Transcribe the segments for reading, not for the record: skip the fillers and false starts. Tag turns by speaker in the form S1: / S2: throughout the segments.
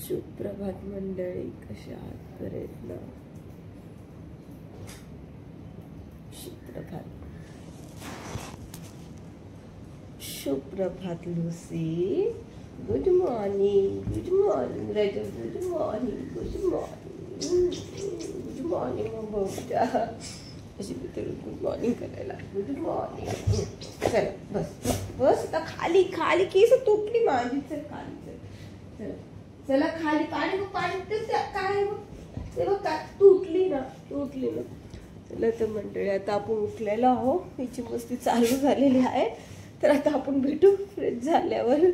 S1: सुप्रभात मंडळी, कशा आहात? बरेच ना? सुप्रभात. सुप्रभात Lucy. Good morning. Good morning Rajat. Good morning. Good morning. Good morning बेटा. अशी गुड मॉर्निंग करायला. Good morning. चला बस बस. आता खाली खाली केस तुटली माझी. चल खाली चल. चला चला खाली. पाणी पाणी काय ते बघ का तुटली ना. तुटली ना. चला तर मंडळी, आता आपण उठलेलो आहो. हिची मस्ती चालू झालेली आहे. तर आता आपण भेटू फ्रेश झाल्यावर.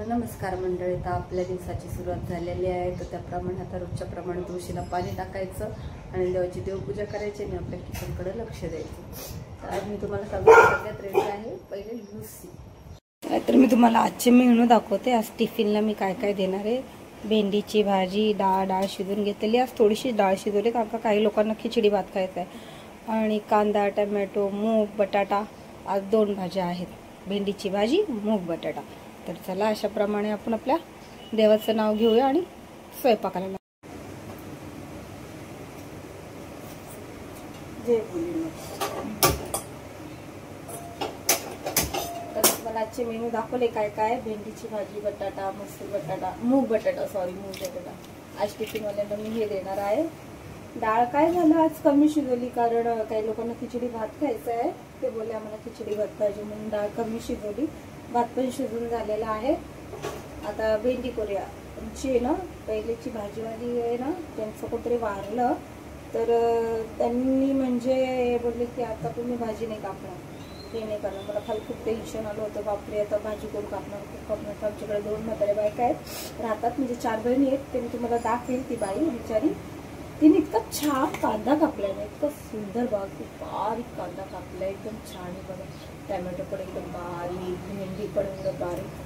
S1: नमस्कार मंडळी, तर आपल्या दिवसाची सुरुवात झालेली आहे. तर त्याप्रमाणे आता रोजच्या प्रमाणे तुळशीला पाणी टाकायचं आणि देवाची देवपूजा करायची आणि आपल्या किचनकडे लक्ष द्यायचं. तर आज मी तुम्हाला सगळ्यात रेडी आहे. पहिले लूसी. तर मी तुम्हाला आजचे मेनू दाखवते. आज टिफिनला मी काय काय देणार आहे. भेंडीची भाजी, डाळ शिजून घेतलेली. आज थोडीशी डाळ शिजवली कारण का काही लोकांना खिचडी भात खायचा आहे. आणि कांदा, टमॅटो, मूग, बटाटा. आज 2 भाज्या आहेत. भेंडीची भाजी, मूग, बटाटा. तर चला अशा प्रमाणे आपण आपल्या देवाचं नाव घेऊया आणि स्वयंपाकाला लागू. जय भोलेनाथ. तर मला आजचे मेनू दाखवले काय काय. भेंडीची भाजी, बटाटा, मसूर बटाटा, मूग बटाटा आज टिफिनवाल्यांना मी हे देणार आहे. डाळ काय झालं आज कमी शिजवली कारण काही लोकांना खिचडी भात खायचा आहे. ते बोलले आम्हाला खिचडी भात पाहिजे म्हणून डाळ कमी शिजवली. भात पण शिजून झालेला आहे. आता भेंडी करूया. आमची आहे ना पहिलेची भाजीवाली आहे ना, त्यांचं कोणतरी वारलं. तर त्यांनी म्हणजे बोलले की आता तुम्ही भाजी नाही कापणार, हे नाही करणार. मला खाली खूप टेन्शन आलं होतं. बापरे आता भाजी करून कापणार, खूप कापणार. आमच्याकडे 2 म्हाताऱ्या बायका आहेत राहतात, म्हणजे 4 बहिणी आहेत. ते मी तुम्हाला दाखवेल. ती बाई बिचारी, तिने इतका छान कांदा कापलाय ना, इतकं सुंदर. खूप बारीक कांदा कापलाय, एकदम छान आहे बघा. टॅमॅटो पण एकदम बारीक, भेंडी पण एकदम बारीक.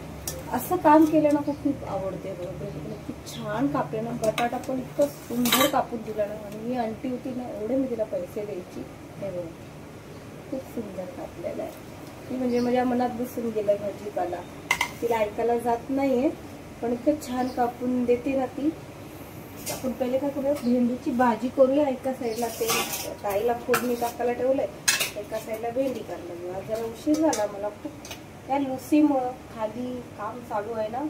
S1: असं काम केलं ना खूप आवडते बरोबर. खूप छान कापले ना. बटाटा पण इतकं सुंदर कापून दिला ना. आणि मी आंटी होती ना, एवढे मी तिला पैसे द्यायची. हे बघा खूप सुंदर कापलेला आहे. ती म्हणजे माझ्या मनात बसून गेलंय भाजीपाला. तिला ऐकायला जात नाहीये पण इतकं छान कापून देते ना ती. आपण पहिले काय करूया, भेंडीची भाजी करूया. एका साईडला ते ताईला फोडणी टाकायला ठेवलंय, एका साईडला भेंडी करायला. आज जरा उशीर झाला मला खूप. त्या लुसीमुळं खाली काम चालू आहे ना,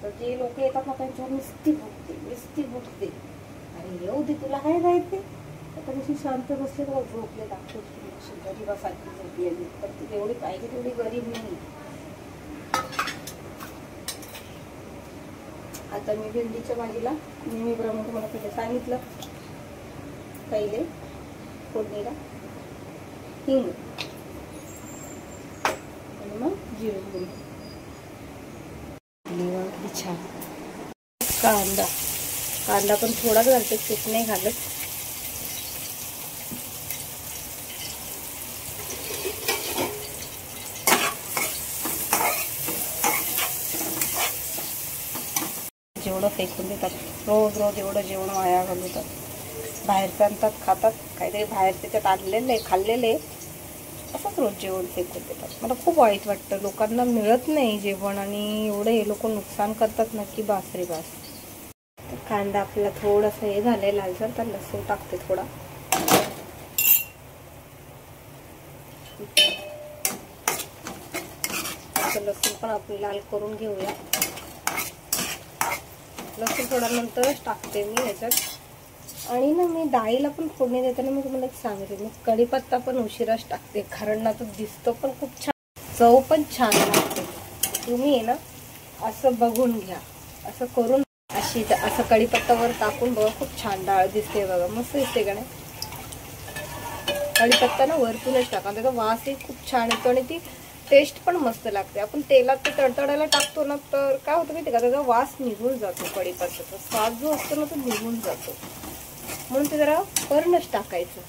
S1: तर जे लोक येतात ना त्यांच्यावर नुसती भुकते. आणि येऊ दे, तुला काय राहते. आता कशी शांत बसले तर झोपले दाखवते. गरीबासारखी झोपली आहे. पण ती जेवढी पाहिजे तेवढी गरीब नाही. आता मी भेंडीच्या भाजीला नेहमीप्रमाणे तुम्हाला पहिले सांगितलं, पहिले फोडणीला हिंग आणि मग जिरे. छान कांदा पण थोडाच घालते, खूप नाही घालत. जेवढं फेकून देतात रोज एवढं जेवण वाया घालवतात. बाहेरचं आणतात, खातात, काहीतरी बाहेर त्याच्यात आणलेलं खाल्लेले, असंच रोज जेवण फेकून देतात. मला खूप वाईट वाटतं. लोकांना मिळत नाही जेवण आणि एवढं हे लोक नुकसान करतात ना की बास रे बास. तर कांदा आपल्याला थोडंसं हे झालंय लालसर, तर लसूण टाकते थोडा. लसूण पण आपण लाल करून घेऊया. लसूण थोडा नंतरच टाकते मी ह्याच्यात. आणि ना मी डाळीला पण फोडणी देताना मी तुम्हाला एक सांगते, मी कढीपत्ता पण उशिराच टाकते कारण ना तो दिसतो पण खूप छान, चव पण छान लागते. तुम्ही ना असं बघून घ्या, असं करून असं कढीपत्तावर टाकून बघा, खूप छान डाळ दिसते बघा, मस्त दिसते का नाही. कढीपत्ता ना वरतूनच टाका, त्याचा वासही खूप छान येतो आणि ती टेस्ट पण मस्त लागते. आपण तेलात ते तडतडायला टाकतो ना, तर काय होतं माहिती का, त्याचा वास निघून जातो. कढीपत्त्याचा स्वाद जो असतो ना तो निघून जातो. म्हणून ते जरा वरूनच टाकायचं.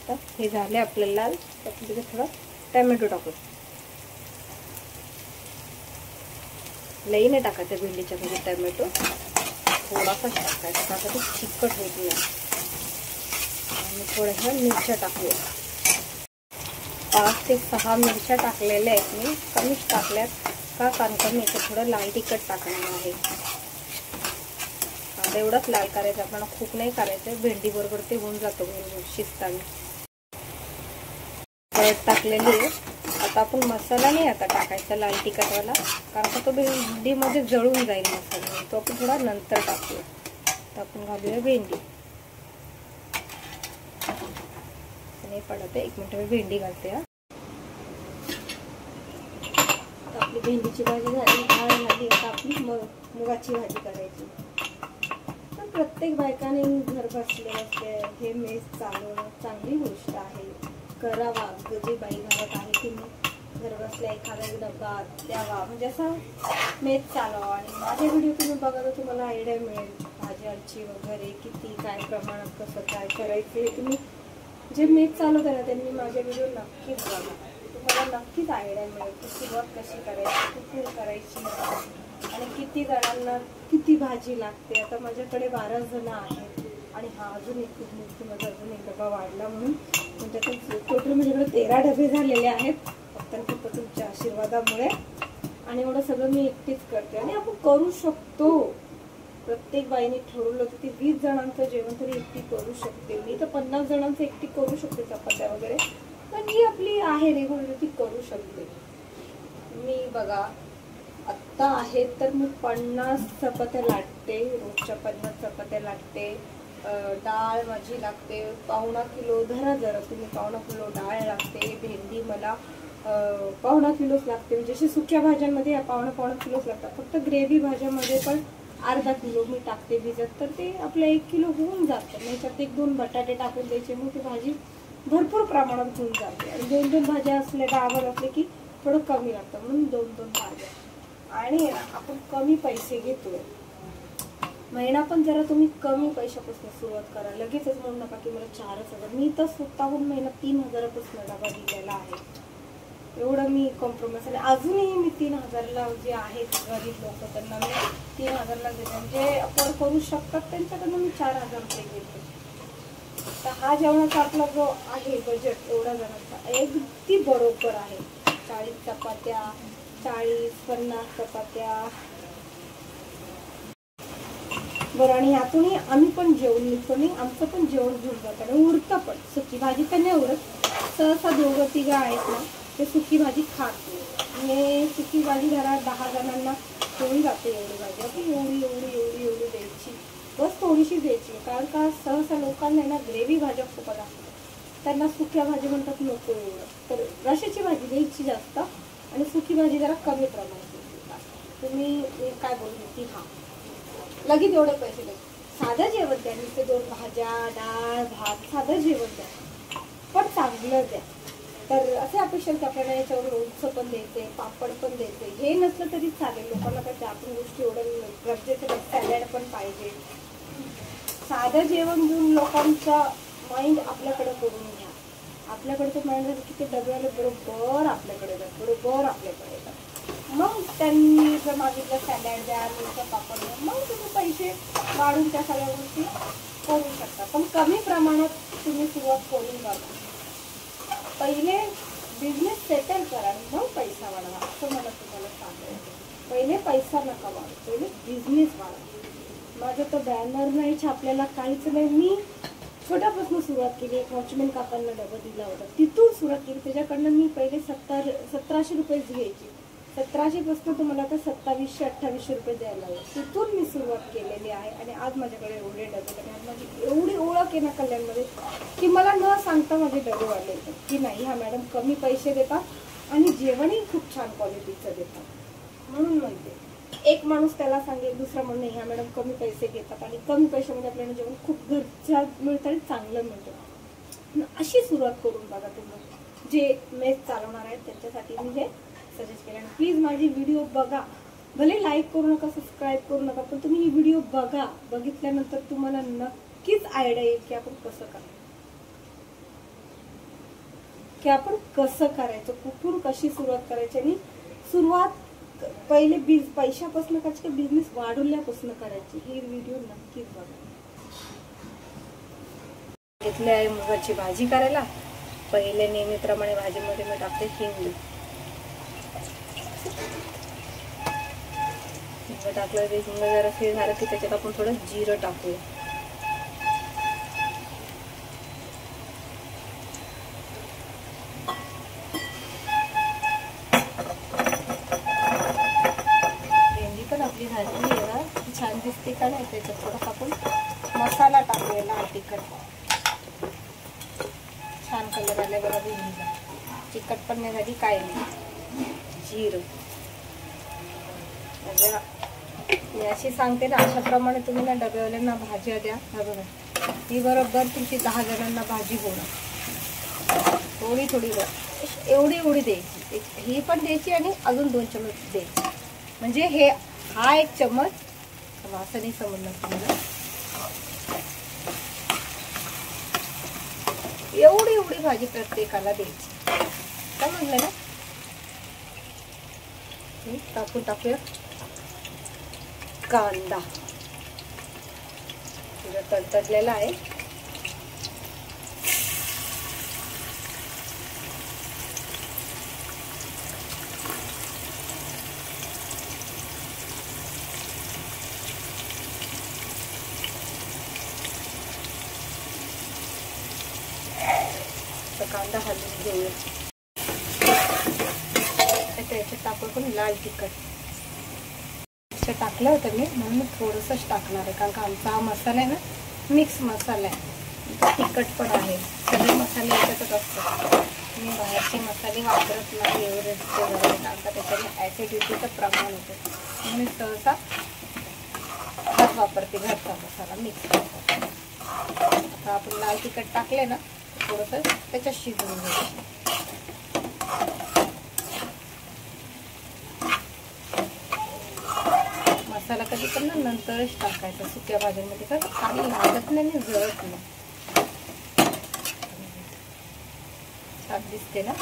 S1: तर हे झाले आपल्याला लाल. तर तिथे थोडा टॅमॅटो टाकू. लई नाही टाकायचं भेंडीच्या भाजी टॅमॅटो, थोडासाच टाकायचा टाका, ते चिकट होत नाही. आणि थोड्याशा मिरच्या टाकूया. 5 ते 6 मिरच्या टाकलेल्या आहेत मी, कमीच टाकल्यात टाका, कारण का मी इथे थोडं लाल तिखट टाकणार आहे. आता एवढंच लाल करायचं, आपल्याला खूप नाही करायचं. भेंडी बरोबर ते होऊन जातो शिजताना. हळद टाकलेली आहे. आता आपण मसाला नाही आता टाकायचा लाल तिखटवाला, कारण का तो भेंडीमध्ये जळून जाईल मसाला, तो आपण थोडा नंतर टाकूया. तर आपण घालूया भेंडी. नाही पडत, 1 मिनिट मी भेंडी घालते. आपली भेंडीची भाजी झाली, डाळ झाली. आता आपली मुगाची भाजी करायची. तर प्रत्येक बायकाने घर बसले हे मेस चालवणं चांगली गोष्ट आहे. करावा, जी बाई घरात आहे तिने घर बसल्या एखादा डबा द्यावा, म्हणजे असं मेस चालवा. आणि माझे व्हिडिओ तुम्ही बघा तर तुम्हाला आयडिया मिळेल भाज्यांची वगैरे, किती काय प्रमाणात कसं काय करायचं हे तुम्ही जे मेस चालवते ना त्यांनी माझे व्हिडिओ नक्कीच बघा. तुम्हाला नक्कीच आयडिया मिळेल की सुरुवात कशी करायची, कुठून करायची आणि किती जणांना किती भाजी लागते. आता माझ्याकडे 12 जण आहेत आणि हा अजून एक खूप मोठी माझा अजून एक डबा वाढला म्हणून म्हणजे टोटल माझ्याकडे 13 डबे झालेले आहेत, फक्त तुमच्या आशीर्वादामुळे. आणि एवढं सगळं मी एकटीच करते आणि आपण करू शकतो. प्रत्येक बाईने ठरवलं होतं ती 20 जणांचं जेवण तरी एकटी करू शकते. मी तर 50 जणांचं एकटी करू शकते चपात्या वगैरे, पण जी आपली आहे रेग्युलर ती करू शकते. मी बघा आत्ता आहे तर मी 50 चपात्या लाटते, रोजच्या 50 चपात्या लाटते. डाळ माझी लागते 1.25 किलो, धरा जरा तुम्ही 1.25 किलो डाळ लागते. भेंडी मला 1.25 किलोच लागते, म्हणजे अशी सुक्या भाज्यांमध्ये 1.25 किलोच लागतात. फक्त ग्रेव्ही भाज्यामध्ये पण अर्धा किलो मी टाकते भिजत, तर ते आपलं 1 किलो होऊन जातं. नाही तर 1-2 बटाटे टाकून द्यायचे, मग ती भाजी भरपूर प्रमाणात होऊन जाते. आणि 2-2 भाज्या असल्या डाळ असले की थोडं कमी लागतं, म्हणून 2-2 भाज्या. आणि आपण कमी पैसे घेतोय, महिना पण जरा तुम्ही कमी पैशापासून सुरुवात करा. लगेचच म्हणू नका की मला 4,000. मी तर स्वतःहून महिना 3,000पासून डबा दिलेला आहे. एवढं मी कॉम्प्रोमाइज. आणि अजूनही मी 3,000ला जे आहेत गरीब लोक त्यांना मी 3,000ला देते. जे अफोर्ड करू शकतात त्यांच्याकडनं मी 4,000 रुपये घेते. तर हा जेवणाचा आपला जो आहे बजेट एवढा जणांचा अगदी बरोबर आहे. 40 चपात्या, 40-50 चपात्या बरं. आणि यातूनही आम्ही पण जेवण निघतो नाही, आमचं पण जेवण घेऊन जातं आणि उरतं पण. सुकी भाजी तर नाही उरत, सहसा 2-3 आहेत ना ते सुकी भाजी खात नाही. आणि सुकी भाजी घरात 10 जणांना होऊन जाते. एवढी भाजी आपण एवढी द्यायची, बस थोडीशी द्यायची. कारण का सहसा लोकांना ना ग्रेव्ही भाज्या खूप लागतात, त्यांना सुक्या भाजी म्हणतात नको एवढं. तर रशाची भाजी द्यायची जास्त आणि सुकी भाजी जरा कमी प्रमाणात द्यायची. तुम्ही काय बोलले की हा लगेच एवढे पैसे द्या, साधं जेवण द्या. नुसते 2 भाज्या, डाळ, भात, साधं जेवण द्या, पण चांगलं द्या. तर असे अपेक्षा की आपल्याला याच्यावर लोणचं पण द्यायचे, पापड पण द्यायचे. हे नसलं तरी चालेल, लोकांना काय त्या आपण गोष्टी एवढं गरजेचं. सॅलड पण पाहिजे. साधं जेवण देऊन लोकांचा माइंड आपल्याकडे करून घ्या. आपल्याकडचं माइंड झालं की ते डब्याला बरोबर आपल्याकडे येतात. मग त्यांनी जर मागितलं सॅलड द्या, लोणचं, पापड द्या, मग तुम्ही पैसे वाढून त्या सगळ्या गोष्टी करू शकता. पण कमी प्रमाणात तुम्ही सुरुवात करून बघा. पहिले बिझनेस सेटल करा, मग पैसा वाढवा, असं मला तुम्हाला सांगायचं. पहिले पैसा नका वाढवा, पहिले बिझनेस वाढवा. माझं तर बॅनर नाही छापलेला, काहीच नाही. मी छोट्यापासून सुरुवात केली. एक वॉचमॅन काकांना डबा दिला होता, तिथून सुरुवात केली. त्याच्याकडनं मी पहिले 1700 रुपयेच घ्यायची. 1700 पासून तुम्हाला आता 2700-2800 रुपये द्यायला हवे. तिथून मी सुरुवात केलेली आहे. आणि आज माझ्याकडे एवढे डबे आणि माझी एवढी ओळख आहे ना कल्याणमध्ये की मला न सांगता माझे डबे वाढले येतात की नाही ह्या मॅडम कमी पैसे देतात आणि जेवणही खूप छान क्वालिटीचं देतात. म्हणून म्हणते एक माणूस त्याला सांगेल, दुसरा म्हणून नाही ह्या मॅडम कमी पैसे घेतात आणि कमी पैशामध्ये आपल्याला जेवण खूप घरच्या मिळतं आणि चांगलं मिळतं. अशी सुरुवात करून बघा. तुम्ही जे मेस चालवणार आहेत त्यांच्यासाठी मी हे सजेस्ट केलं. आणि प्लीज माझी व्हिडिओ बघा, भले लाईक करू नका, सबस्क्राईब करू नका, पण तुम्ही ही व्हिडिओ बघा. बघितल्यानंतर तुम्हाला नक्कीच आयडिया येईल की आपण कसं करायचं, कुठून कशी सुरुवात करायची. आणि सुरुवात पहिले पैशापासून करायची, बिझनेस वाढवल्यापासून करायची. ही व्हिडिओ नक्कीच बघा. घेतले आहे मुगाची भाजी करायला. पहिले नेहमीप्रमाणे भाजीमध्ये मी टाकते हिंग. हिंग टाकलं, ते हिंग जरा हे झालं की त्याच्यात आपण थोडं जिरं टाकूया. भेंडी पण आपली भाजली आहे ना, छान दिसते का नाही. त्याच्यात थोडं आपण मसाला टाकूया लाल तिखट. छान कलर आले बघा भेंडीला. तिखट पण नाही झाली काय नाही. जिरं मी अशी सांगते ना, अशाप्रमाणे तुम्ही ना डब्यावाल्यांना भाज्या द्या. हा बघा, ही बरोबर तुमची 10 जणांना भाजी होणार. थोडी थोडी एवढी एवढी द्यायची. ही पण द्यायची आणि अजून 2 चमच द्यायची. म्हणजे हे हा 1 चमच असं नाही समजलं तुम्हाला. एवढी एवढी भाजी प्रत्येकाला द्यायची. समजलं ना. टाकूया कांदा. तडतडलेला आहे. कांदा हलवून घेऊया. त्याच्यात टाकू पण लाल तिखट. टाकलं होतं मी, म्हणून थोडंसंच टाकणार आहे, कारण का आमचा हा मसाला आहे ना मिक्स मसाला आहे. तिखट पण आहे. सगळे मसाले याच्यातच असतात. मी बाहेरचे मसाले वापरत नाही एव्हरेस्ट वगैरे, कारण का त्याच्याने ॲसिडिटीचं प्रमाण होतं. म्हणून सहसा हाच वापरते, घरचा मसाला मिक्स मसाला. आता आपण लाल तिखट टाकले ना, थोडंसं त्याच्यात शिजवून घ्यायचं. मसाला कधी पण ना नंतरच टाकायचा सुक्या भाज्यांमध्ये, का खाली लागत नाही आणि जळत नाही. छान दिसते ना.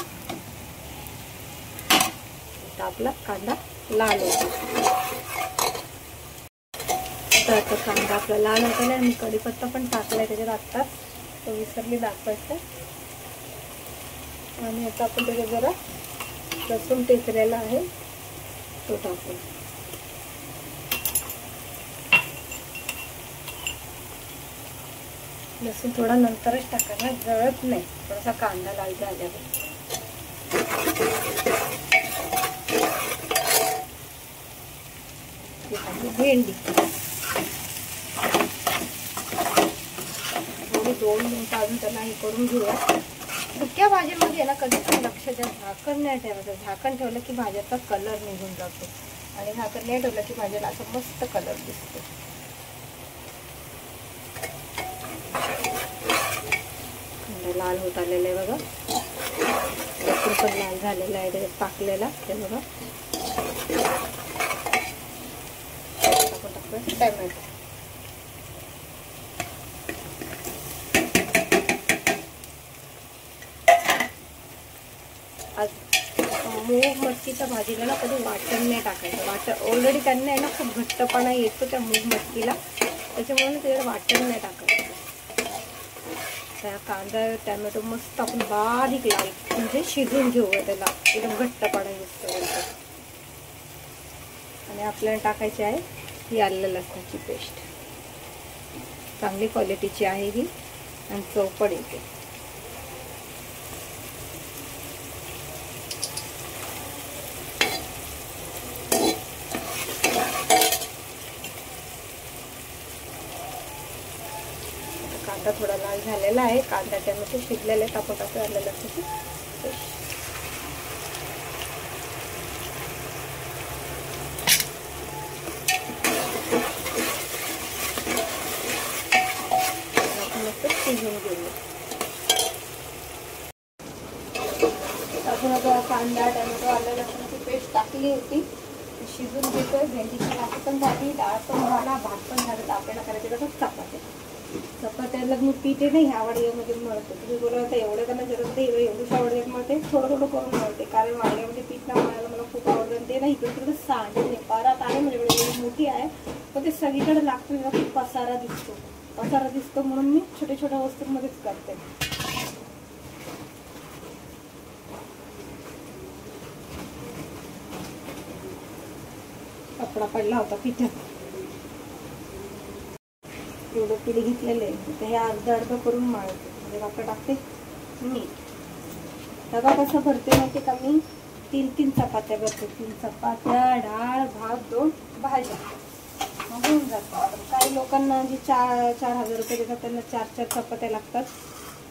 S1: आपला कांदा लाल होतो. तर कांदा आपला लाल होता. मी कढीपत्ता पण टाकलाय त्याच्यात आत्ताच, तो विसरली दाखवायचं. आणि आता आपण त्याच्यात जरा लसूण टेचलेला आहे तो टाकू. लसूण थोडा नंतरच टाकायला, जळत नाही. थोडासा कांदा लाल झाल्यावर भेंडी थोडी 2 मिनिटं अजून त्याला हे करून घेऊया. सुक्या भाजीमध्ये ना कधी पण लक्ष द्या, झाकण नाही ठेवायचं. झाकण ठेवलं की भाज्याचा कलर निघून जातो, आणि झाकण नाही ठेवलं की भाज्याला असं मस्त कलर दिसतो. लाल होत आलेलं आहे बघा. लसूण पण लाल झालेला आहे त्याच्यात टाकलेला. ते बघा आपण टाकूया टॅमॅटो. आज मूग मटकीच्या भाजीला ना कधी वाटण नाही टाकायचं. वाटण ऑलरेडी त्यांना आहे ना खूप घट्टपणा येतो त्या मूग मटकीला, त्याच्यामुळे त्याच्यात वाटण नाही टाकायचं. त्या कांदा टॅमॅटो मस्त आपण बारीक लाल म्हणजे शिजून घेऊया, त्याला एकदम घट्टपणा येतो. आणि आपल्याला टाकायची आहे ही आलं लसणाची पेस्ट. चांगली क्वालिटीची आहे ही आणि चव पण येते. कांदा थोडा लाल झालेला आहे. कांदा टॅमॅटो शिजलेले आहेत. आपण टाकूया आलं लसणाची पेस्ट. शिजून घेऊया. आपण आता कांदा टॅमॅटो आलं लसणाची पेस्ट टाकली होती, शिजून घेतोय. भेंडीची भाजी पण झाली, डाळ पण झाला, भात पण झालं. तर आपल्याला करायचं कसं चपात्या. चपात्याला मी पीठ नाही ह्या वाडग्यामध्ये मळते. तुम्ही बोला होता एवढं त्यांना जरूर ते एवढ्या वाडग्यात मळते, थोडं थोडं करून मळते, कारण वाडग्यामध्ये पीठ ना मळायला मला खूप आवडतं. ते ना इकडे तिकडे सांडत नाही. परात आहे म्हणजे मोठी आहे, पण ते सगळीकडे लागतो ना खूप पसारा दिसतो म्हणून मी छोट्या छोट्या वस्तूंमध्येच करते. कापडा पडला होता पिठात. एवढं पीठ घेतलेलं आहे तर हे अर्ध करून मळते. म्हणजे कापड टाकते मीठ. डबा कसा भरते माहिती का मी? 3 चपात्या भरते. 3 चपात्या, डाळ, भात, 2 भाज्या होऊन जातात. काही लोकांना जे 4,000 रुपये देतात त्यांना 4 चपात्या लागतात.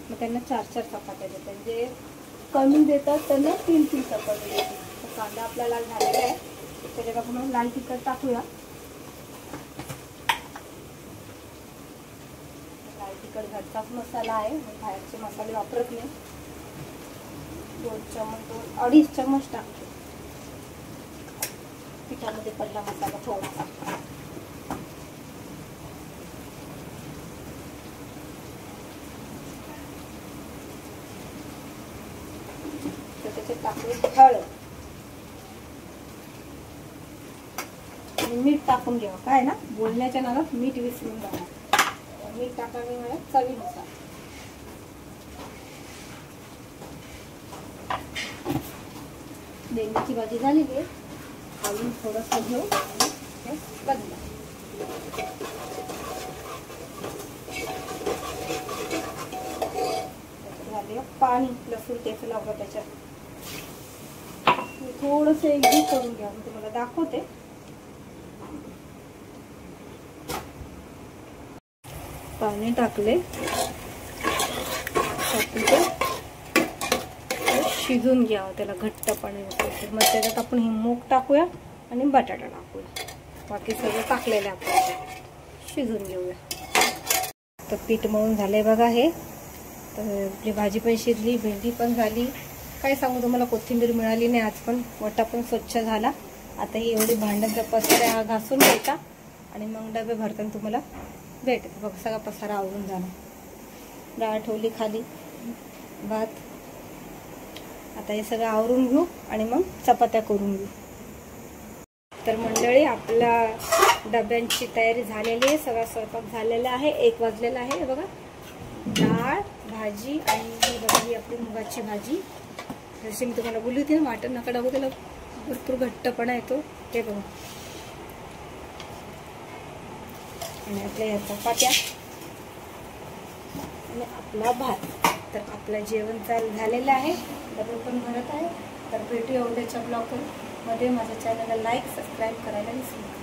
S1: मग त्यांना 4 चपात्या देतात. जे कमी देतात त्यांना 3 चपात्या देतात. तर कांदा आपला लाल झालेला आहे. त्याच्यात आपण लाल तिखट टाकूया. लाल तिखट घरचाच मसाला आहे, बाहेरचे मसाले वापरत नाही. 2-2.5 चमच टाकते. पिठामध्ये पडला मसाला थोडासा. तर त्याच्यात टाकले हळद आणि मीठ टाकून घ्यावं. काय ना बोलण्याच्या नादात मीठ विसरून जाणार. मीठ टाकावे मला चवीनुसार. भेंडीची भाजी झालेली आहे. अजून थोडंसं घेऊ आणि बदला. झाले पाणी लसूण तेच लावलं त्याच्यात. थोडंसं एकजीव करून घ्या. मी तुम्हाला दाखवते. पाणी टाकले. शिजून घ्यावं. त्याला घट्टपणा येतो. मग त्याच्यात आपण ही मूग टाकूया आणि बटाटा टाकूया. बाकी सगळं टाकलेलं आपण शिजून घेऊया. तर पीठ मळून झालंय बघा हे. तर आपली भाजी पण शिजली, भेंडी पण झाली. काय सांगू तुम्हाला, कोथिंबीर मिळाली नाही आज. पण वटा पण स्वच्छ झाला. आता ही एवढी भांड्यांचा पसारा घासून घ्यायचा आणि मग डबे भरताना तुम्हाला भेटेल. बघ सगळा पसारा आवरून झाला. डाळ ठेवली खाली, भात. आता हे सगळं आवरून घेऊ आणि मग चपात्या करून घेऊ. तर मंडळी आपल्या डब्यांची तयारी झालेली आहे. सगळा स्वयंपाक झालेला आहे. 1 वाजलेला आहे. बघा डाळ, भाजी आणि ही बघा ही आपली मुगाची भाजी. जशी मी तुम्हाला बोलली होती ना, वाटण नका टाकू, त्याला भरपूर घट्टपणा येतो. ते बघा. आणि आपल्या या चपात्या आणि आपला भात. तर आपलं जेवण झालेलं आहे. डबे पण भरत आहे. तर भेटूया उद्याच्या ब्लॉगमध्ये. माझ्या चॅनलला लाईक, सबस्क्राईब करायला विसरू नका.